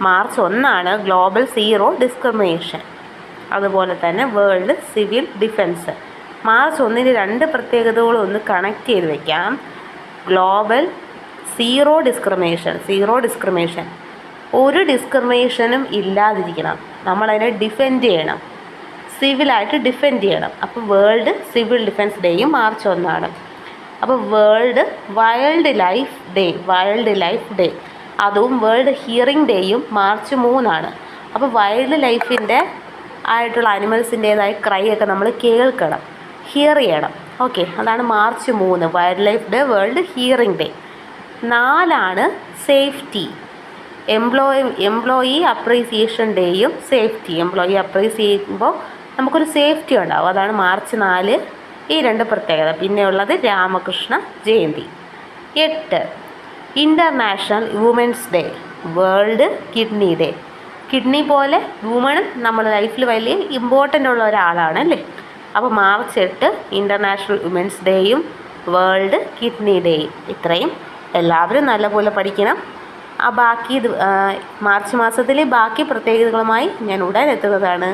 March 1 global zero discrimination. അതുപോലെ തന്നെ world civil defence. March 1 2 പ്രത്യേകതകളും ഒന്ന് കണക്ട് ചെയ്ത് വയ്ക്കാം. ഗ്ലോബൽ സീറോ ഡിസ്ക്രിമിനേഷൻ, ഒരു ഡിസ്ക്രിമിനേഷനും ഇല്ലാതിരിക്കണം, നമ്മളതിനെ ഡിഫെൻഡ് ചെയ്യണം, സിവിലായിട്ട് ഡിഫെൻഡ് ചെയ്യണം. അപ്പോൾ വേൾഡ് സിവിൽ ഡിഫൻസ് ഡേയും മാർച്ച് 1. അപ്പോൾ വേൾഡ് വൈൽഡ് ലൈഫ് ഡേ അതും വേൾഡ് ഹിയറിംഗ് ഡേയും മാർച്ച് 3. അപ്പോൾ വൈൽഡ് ലൈഫിൻ്റെ ആയിട്ടുള്ള അനിമൽസിൻ്റേതായ ക്രൈ ഒക്കെ നമ്മൾ കേൾക്കണം, ഹിയർ ചെയ്യണം. ഓക്കെ, അതാണ് March 3 wild life day, world hearing day. 4 safety, employee appreciation ഡേയും സേഫ്റ്റി. എംപ്ലോയി അപ്രീസ് ചെയ്യുമ്പോൾ നമുക്കൊരു സേഫ്റ്റി ഉണ്ടാവും, അതാണ് മാർച്ച് 4. ഈ 2 പ്രത്യേകത. പിന്നെ ഉള്ളത് Ramakrishna Jayanti. 8 international women's day, world kidney day. Kidney പോലെ വുമണും നമ്മുടെ ലൈഫിൽ വലിയ ഇമ്പോർട്ടൻ്റ് ഉള്ള ഒരാളാണ് അല്ലേ. അപ്പോൾ മാർച്ച് 8 ഇൻ്റർനാഷണൽ വുമൻസ് ഡേയും വേൾഡ് കിഡ്നി ഡേയും. ഇത്രയും എല്ലാവരും നല്ലപോലെ പഠിക്കണം. ബാക്കി മാർച്ച് മാസത്തിലെ ബാക്കി പ്രത്യേകതകളുമായി ഞാൻ ഉടൻ എത്തുന്നതാണ്.